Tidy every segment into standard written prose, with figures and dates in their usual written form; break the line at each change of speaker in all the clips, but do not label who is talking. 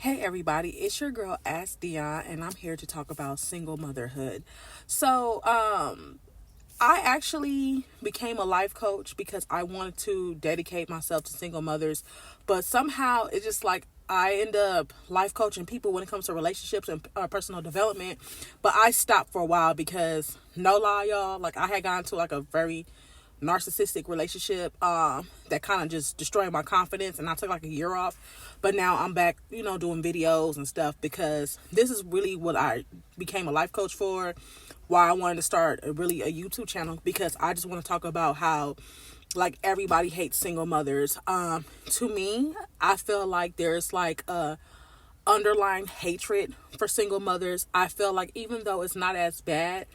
Hey everybody, it's your girl Ask Dion, and I'm here to talk about single motherhood. I actually became a life coach because I wanted to dedicate myself to single mothers, but somehow it's just like I end up life coaching people when it comes to relationships and personal development. But I stopped for a while because, no lie, y'all, like I had gotten to like a very narcissistic relationship that kind of just destroyed my confidence, and I took like a year off. But now I'm back, doing videos and stuff because this is really what I became a life coach for. Why I wanted to start a YouTube channel, because I just want to talk about how like everybody hates single mothers. To me, I feel like there's like a underlying hatred for single mothers. I feel like even though it's not as bad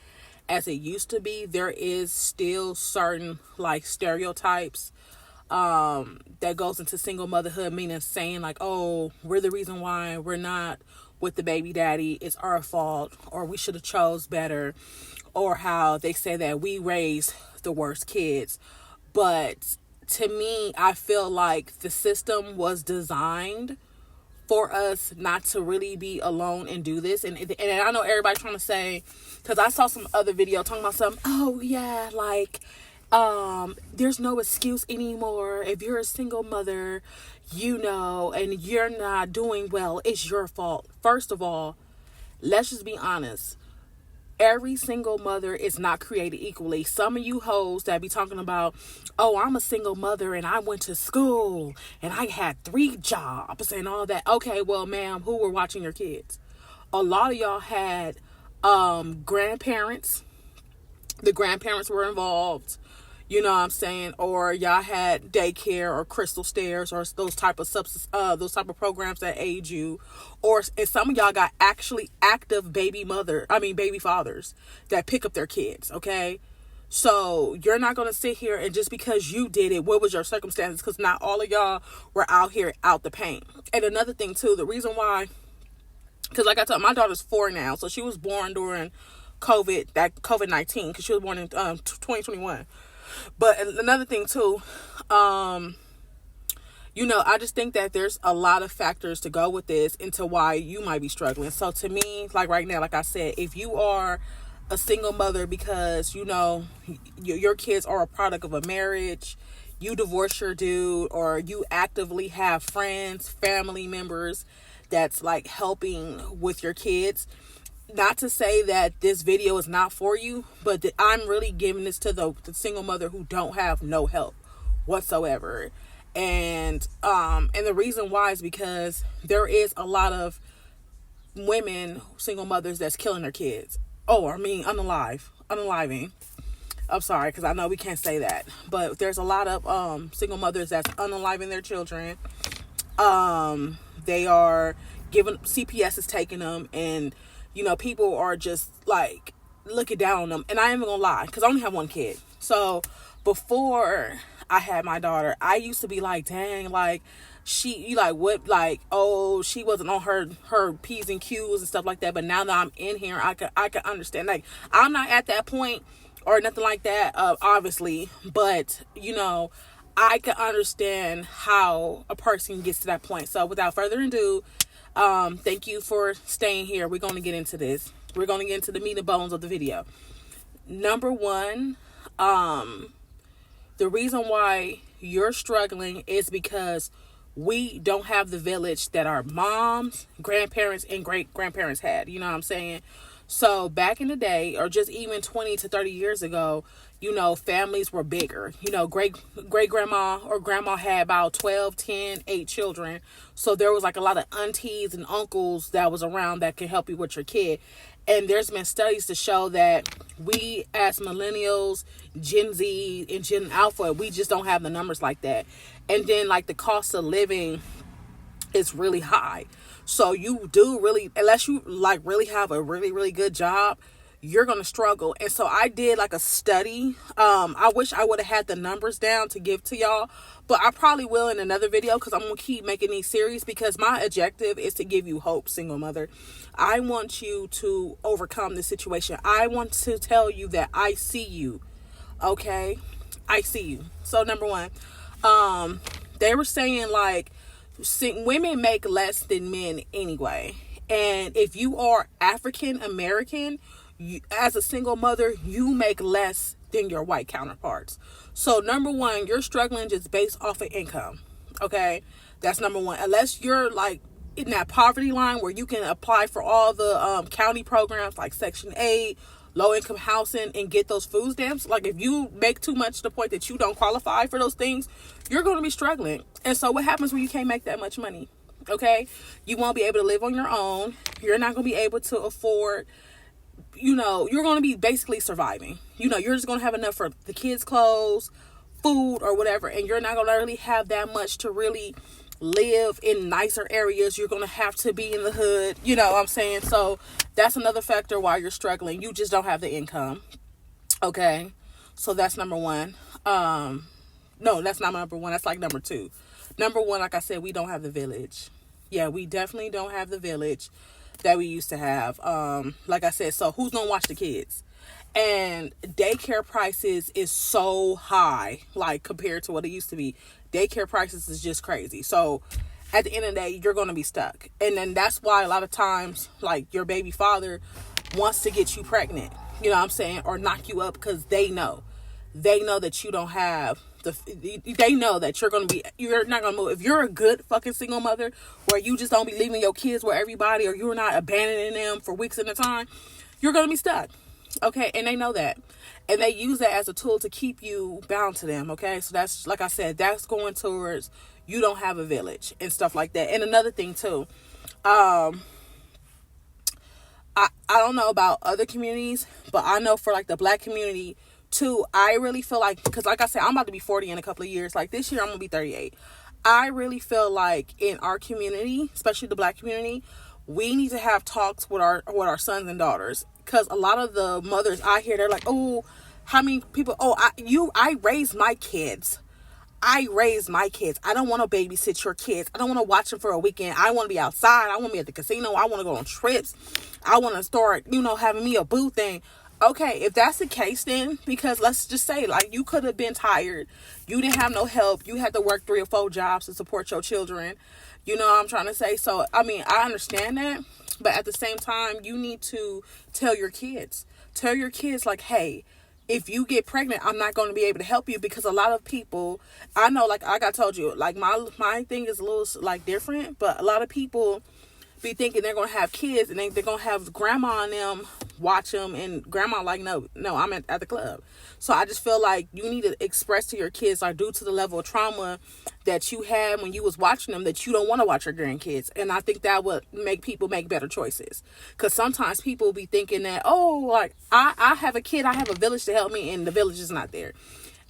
as it used to be, there is still certain like stereotypes that goes into single motherhood, meaning saying like, oh, we're the reason why we're not with the baby daddy, it's our fault, or we should have chose better, or how they say that we raised the worst kids. But to me, I feel like the system was designed for us not to really be alone and do this. And I know everybody trying to say, because I saw some other video talking about something, oh yeah, like there's no excuse anymore if you're a single mother, and you're not doing well, it's your fault. First of all, let's just be honest. Every single mother is not created equally. Some of you hoes that be talking about, oh, I'm a single mother and I went to school and I had 3 jobs and all that. Okay, well, ma'am, who were watching your kids? A lot of y'all had grandparents. The grandparents were involved. You know what I'm saying? Or y'all had daycare or crystal stairs or those type of programs that aid you. And some of y'all got actually active baby fathers that pick up their kids, okay? So you're not going to sit here and just because you did it, what was your circumstances? Because not all of y'all were out here out the paint. And another thing too, the reason why, because like I told, my daughter's 4 now, so she was born during COVID-19, because she was born in 2021. But another thing too, I just think that there's a lot of factors to go with this into why you might be struggling. So to me, like right now, like I said, if you are a single mother because, your kids are a product of a marriage, you divorce your dude, or you actively have friends, family members that's like helping with your kids. Not to say that this video is not for you, but I'm really giving this to the single mother who don't have no help whatsoever. And the reason why is because there is a lot of women, single mothers, that's killing their kids. Unaliving. I'm sorry, because I know we can't say that. But there's a lot of single mothers that's unaliving their children. They are giving, CPS is taking them, and people are just like looking down on them. And I ain't even gonna lie, because I only have 1 kid. So before I had my daughter, I used to be like, dang, like she wasn't on her P's and Q's and stuff like that. But now that I'm in here, I can understand. Like, I'm not at that point or nothing like that, obviously, but I can understand how a person gets to that point. So without further ado, thank you for staying here. We're going to get into this. We're going to get into the meat and bones of the video. Number 1, the reason why you're struggling is because we don't have the village that our moms, grandparents, and great-grandparents had. You know what I'm saying? So back in the day, or just even 20 to 30 years ago, families were bigger. Great grandma or grandma had about 12, 10, 8 children. So there was like a lot of aunties and uncles that was around that can help you with your kid. And there's been studies to show that we as millennials, Gen Z, and Gen Alpha, we just don't have the numbers like that. And then like the cost of living is really high. So you do really, unless you like really have a really, really good job, you're going to struggle. And so I did like a study. I wish I would have had the numbers down to give to y'all, but I probably will in another video, because I'm going to keep making these series, because my objective is to give you hope, single mother. I want you to overcome this situation. I want to tell you that I see you. Okay? I see you. So number 1, they were saying like women make less than men anyway. And if you are African American, as a single mother, you make less than your white counterparts. So number one, you're struggling just based off of income. Okay, that's number one. Unless you're like in that poverty line where you can apply for all the county programs like Section 8, low income housing, and get those food stamps. Like if you make too much to the point that you don't qualify for those things, you're going to be struggling. And so what happens when you can't make that much money? Okay, you won't be able to live on your own. You're not going to be able to afford, you're going to be basically surviving. You're just going to have enough for the kids' clothes, food, or whatever. And you're not going to really have that much to really live in nicer areas. You're going to have to be in the hood. You know what I'm saying? So that's another factor why you're struggling. You just don't have the income. Okay. So that's number one. No, that's not number one. That's like number two. Number one, like I said, we don't have the village. Yeah, we definitely don't have the village that we used to have. Like I said, so who's going to watch the kids? And daycare prices is so high, like compared to what it used to be. Daycare prices is just crazy. So at the end of the day, you're going to be stuck. And then that's why a lot of times, like, your baby father wants to get you pregnant, you know what I'm saying? Or knock you up because they know that you don't have they know that you're not going to move. If you're a good fucking single mother where you just don't be leaving your kids where everybody, or you're not abandoning them for weeks at a time, you're going to be stuck. Okay. And they know that. And they use that as a tool to keep you bound to them. Okay. So that's, like I said, that's going towards you don't have a village and stuff like that. And another thing too, I don't know about other communities, but I know for like the Black community too, I really feel like, because like I said, I'm about to be 40 in a couple of years. Like this year, I'm going to be 38. I really feel like in our community, especially the Black community, we need to have talks with our sons and daughters. Because a lot of the mothers I hear, they're like, oh, how many people, I raised my kids. I don't want to babysit your kids. I don't want to watch them for a weekend. I want to be outside. I want to be at the casino. I want to go on trips. I want to start, having me a boo thing. Okay, if that's the case, then, because let's just say, like, you could have been tired. You didn't have no help. You had to work 3 or 4 jobs to support your children. You know what I'm trying to say? So, I mean, I understand that. But at the same time, you need to tell your kids, like, hey, if you get pregnant, I'm not going to be able to help you, because a lot of people, I know, like I told you, like my thing is a little like different, but a lot of people be thinking they're going to have kids and they're going to have grandma and them watch them, and grandma like, no, I'm at the club. So I just feel like you need to express to your kids, like, due to the level of trauma that you had when you was watching them, that you don't want to watch your grandkids. And I think that would make people make better choices, because sometimes people be thinking that, oh, like, I have a kid, I have a village to help me, and the village is not there.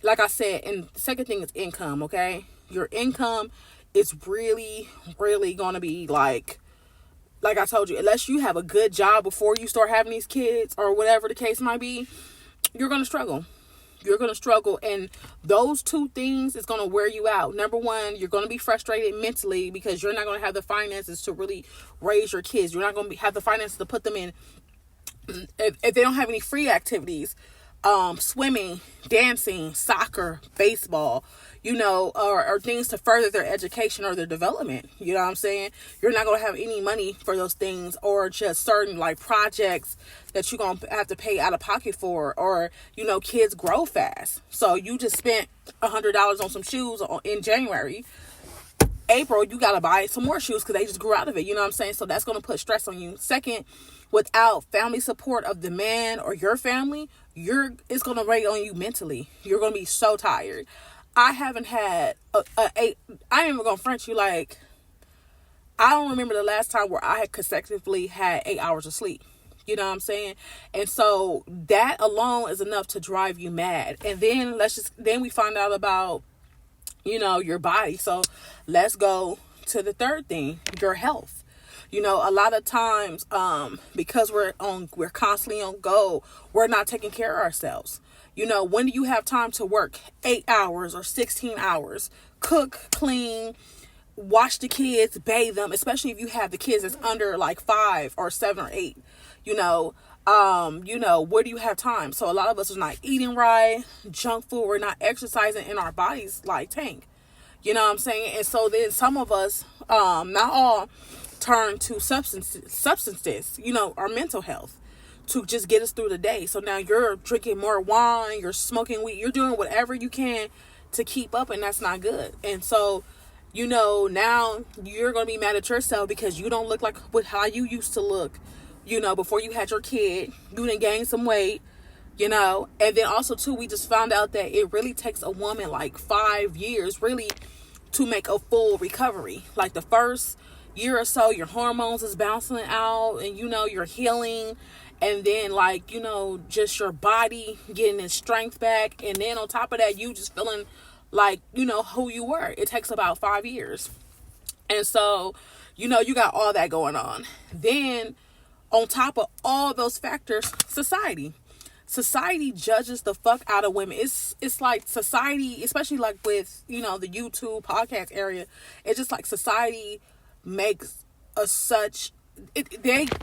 Like I said, and the second thing is income. Okay, your income is really, really going to be like I told you, unless you have a good job before you start having these kids, or whatever the case might be, you're going to struggle. And those two things is going to wear you out. Number one, you're going to be frustrated mentally, because you're not going to have the finances to really raise your kids. You're not going to have the finances to put them in. If they don't have any free activities, swimming, dancing, soccer, baseball, or things to further their education or their development. You know what I'm saying? You're not going to have any money for those things, or just certain like projects that you're going to have to pay out of pocket for, or, kids grow fast. So you just spent $100 on some shoes in January. April, you got to buy some more shoes because they just grew out of it. You know what I'm saying? So that's going to put stress on you. Second, without family support of the man or your family, it's going to weigh on you mentally. You're going to be so tired. I haven't had I ain't even going to front you, like, I don't remember the last time where I had consecutively had 8 hours of sleep. You know what I'm saying? And so that alone is enough to drive you mad. And then then we find out about, your body. So let's go to the third thing, your health. A lot of times, because we're constantly on go, we're not taking care of ourselves. When do you have time to work 8 hours or 16 hours, cook, clean, wash the kids, bathe them, especially if you have the kids that's under like 5 or 7 or 8, where do you have time? So a lot of us are not eating right, junk food, we're not exercising, and our bodies like tank. You know what I'm saying? And so then some of us, not all, turn to substances, our mental health to just get us through the day. So now you're drinking more wine, you're smoking weed, you're doing whatever you can to keep up, and that's not good. And so, now you're going to be mad at yourself because you don't look like how you used to look, before you had your kid. You done gained some weight, and then also too, we just found out that it really takes a woman like 5 years really to make a full recovery. Like the first year or so, your hormones is bouncing out and you're healing, and then just your body getting its strength back, and then on top of that you just feeling like who you were. It takes about 5 years. And so you got all that going on. Then on top of all those factors, society judges the fuck out of women. It's like society, especially like with the YouTube podcast area, it's just like society makes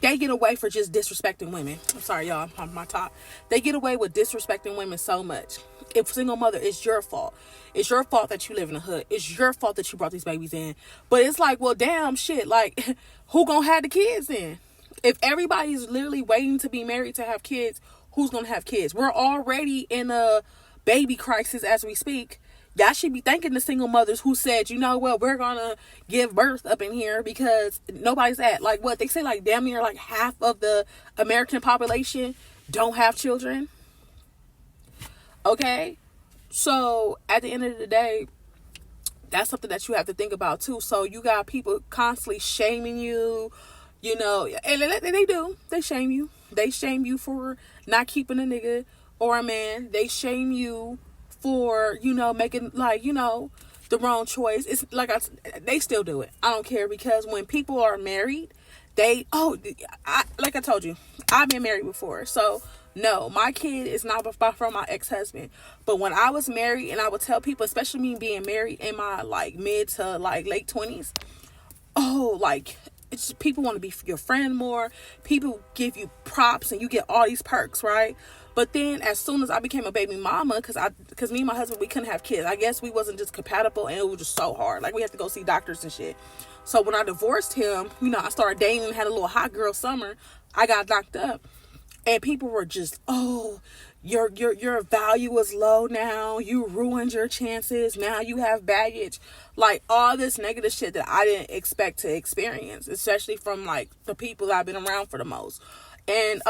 they get away for just disrespecting women. I'm sorry, y'all, I'm my top. They get away with disrespecting women so much. If single mother, it's your fault. It's your fault that you live in the hood. It's your fault that you brought these babies in. But it's like, well, damn shit. Like, who gonna have the kids then? If everybody's literally waiting to be married to have kids, who's gonna have kids? We're already in a baby crisis as we speak. Y'all should be thanking the single mothers who said, we're gonna give birth up in here, because nobody's what they say, like damn near like half of the American population don't have children. Okay, so at the end of the day, that's something that you have to think about too. So you got people constantly shaming you, and they do. They shame you. They shame you for not keeping a nigga or a man. They shame you for, making the wrong choice. It's like they still do it. I don't care, because when people are married, like I told you, I've been married before. So no, my kid is not from my ex-husband. But when I was married, and I would tell people, especially me being married in my mid to late 20s, it's just, people want to be your friend more. People give you props and you get all these perks, right? But then as soon as I became a baby mama, because me and my husband, we couldn't have kids. I guess we wasn't just compatible, and it was just so hard. Like, we had to go see doctors and shit. So when I divorced him, I started dating and had a little hot girl summer. I got knocked up. And people were just, your value is low now. You ruined your chances. Now you have baggage. Like, all this negative shit that I didn't expect to experience, especially from the people that I've been around for the most. And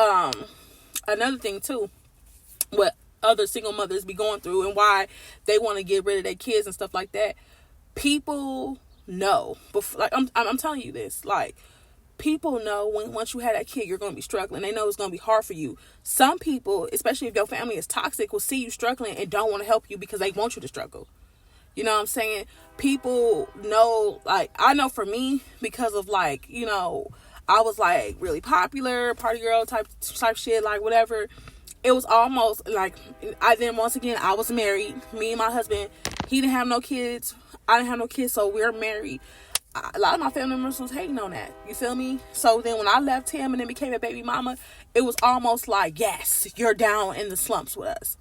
another thing too, what other single mothers be going through and why they want to get rid of their kids and stuff like that. People know, I'm telling you this, people know once you have that kid, you're going to be struggling. They know it's going to be hard for you. Some people, especially if your family is toxic, will see you struggling and don't want to help you because they want you to struggle. You know what I'm saying? People know, I know for me, because of I was really popular, party girl type shit, whatever. It was almost once again, I was married. Me and my husband, he didn't have no kids. I didn't have no kids, so we're married. A lot of my family members was hating on that. You feel me? So then when I left him and then became a baby mama, it was almost like, yes, you're down in the slumps with us.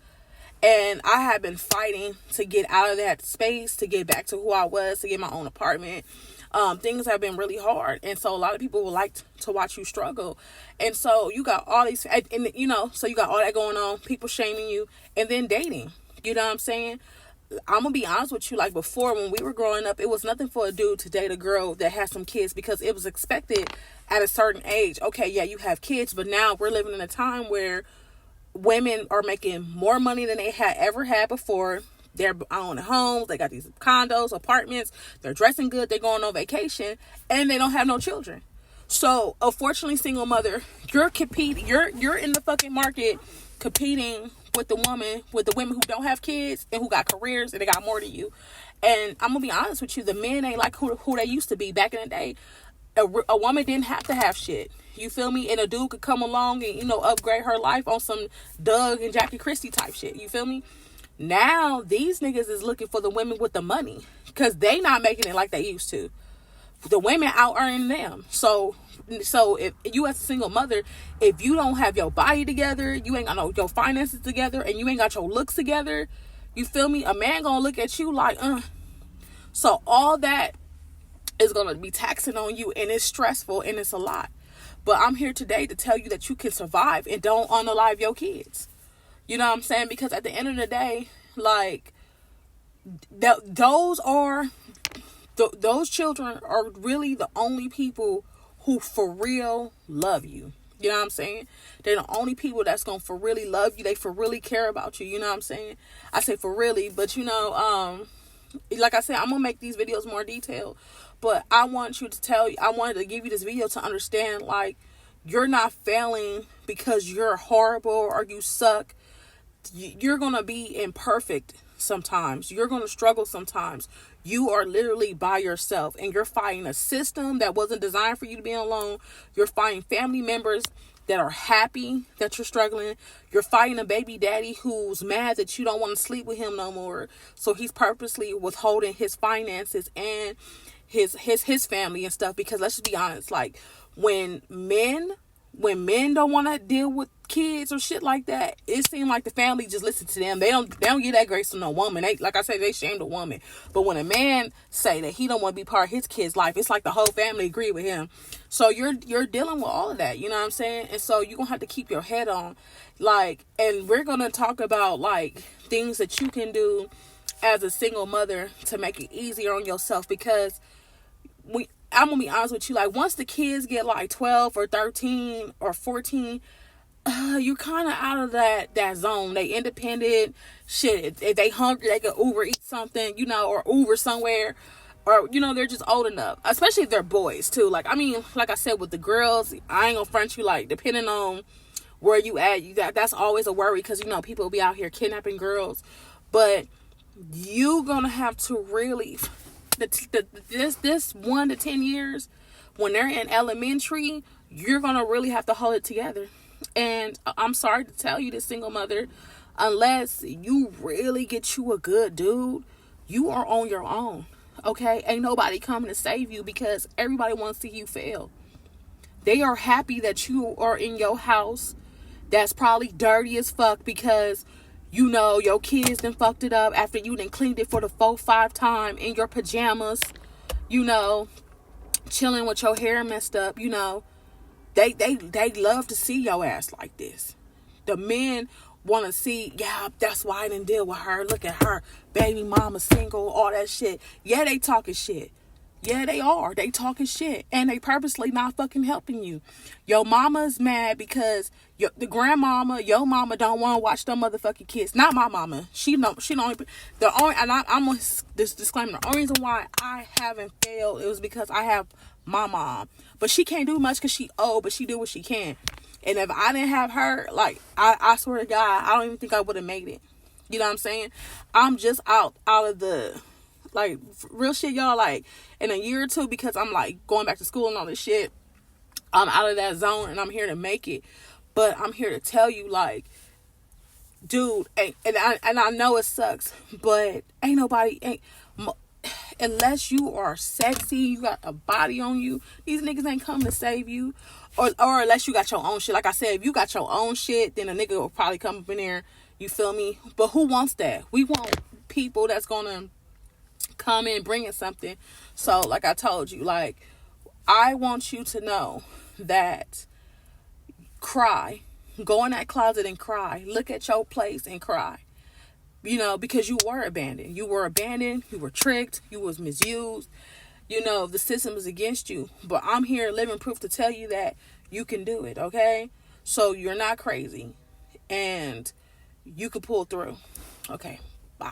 And I have been fighting to get out of that space, to get back to who I was, to get my own apartment. Things have been really hard. And so a lot of people would like to watch you struggle. And so you got all these, so you got all that going on, people shaming you, and then dating. You know what I'm saying? I'm going to be honest with you, before, when we were growing up, it was nothing for a dude to date a girl that has some kids, because it was expected at a certain age. Okay, yeah, you have kids, but now we're living in a time where women are making more money than they had ever had before. They're owning homes, they got these condos, apartments, they're dressing good, they're going on vacation, and they don't have no children. So, unfortunately, single mother, you're competing, you're in the fucking market competing with the women who don't have kids and who got careers and they got more than you. And I'm gonna be honest with you, the men ain't like who they used to be back in the day. A woman didn't have to have shit. You feel me? And a dude could come along and upgrade her life on some Doug and Jackie Christie type shit. You feel me? Now these niggas is looking for the women with the money, because they not making it like they used to. The women out earning them. So if you as a single mother, if you don't have your body together, you ain't got your finances together, and you ain't got your looks together, you feel me? A man gonna look at you like, So all that is going to be taxing on you, and it's stressful and it's a lot. But I'm here today to tell you that you can survive and don't unalive your kids. You know what I'm saying? Because at the end of the day, like, those children are really the only people who for real love you. You know what I'm saying? They're the only people that's going to for really love you. They for really care about you. You know what I'm saying? I say for really, but you know, like I said, I'm going to make these videos more detailed. But I wanted to give you this video to understand, like, you're not failing because you're horrible or you suck. You're going to be imperfect sometimes. You're going to struggle sometimes. You are literally by yourself, and you're fighting a system that wasn't designed for you to be alone. You're fighting family members that are happy that you're struggling. You're fighting a baby daddy who's mad that you don't want to sleep with him no more. So he's purposely withholding his finances and his family and stuff, because let's just be honest, like, when men don't want to deal with kids or shit like that, it seems like the family just listen to them. They don't give that grace to no woman. They, like I said, they shame the woman. But when a man say that he don't want to be part of his kid's life, it's like the whole family agree with him. So you're dealing with all of that, you know what I'm saying? And so you're gonna have to keep your head on, like, and we're gonna talk about, like, things that you can do as a single mother to make it easier on yourself. Because I'm gonna be honest with you, like, once the kids get like 12 or 13 or 14, you're kind of out of that zone. They independent. Shit, if they hungry, they can Uber eat something, you know, or Uber somewhere, or, you know, they're just old enough. Especially if they're boys too. Like, I mean, like I said, with the girls, I ain't gonna front you, like, depending on where you at, that's always a worry, because, you know, people be out here kidnapping girls. But you gonna have to really, this 1 to 10 years, when they're in elementary, you're gonna really have to hold it together. And I'm sorry to tell you this, single mother, unless you really get you a good dude, you are on your own. Okay? Ain't nobody coming to save you, because everybody wants to see you fail. They are happy that you are in your house that's probably dirty as fuck, because, you know, your kids done fucked it up after you done cleaned it for the 4-5 time in your pajamas, you know, chilling with your hair messed up, you know. They love to see your ass like this. The men want to see, yeah, that's why I didn't deal with her. Look at her, baby mama single, all that shit. Yeah, they talking shit. Yeah, they are. They talking shit. And they purposely not fucking helping you. Your mama's mad because the grandmama, your mama don't want to watch them motherfucking kids. Not my mama. She don't. And I'm on this disclaimer. The only reason why I haven't failed, it was because I have my mom. But she can't do much because she old, but she do what she can. And if I didn't have her, like, I swear to God, I don't even think I would have made it. You know what I'm saying? I'm just out of the, like, real shit, y'all, like, in a year or two, because I'm, like, going back to school and all this shit, I'm out of that zone, and I'm here to make it. But I'm here to tell you, like, dude, and I know it sucks, but unless you are sexy, you got a body on you, these niggas ain't coming to save you. Or unless you got your own shit. Like I said, if you got your own shit, then a nigga will probably come up in there, you feel me? But who wants that? We want people that's gonna come in bringing something. So, like I told you, like, I want you to know that cry. Go in that closet and cry. Look at your place and cry. You know, because you were abandoned. You were abandoned. You were tricked. You was misused. You know, the system is against you. But I'm here living proof to tell you that you can do it, okay? So you're not crazy. And you can pull through. Okay, bye.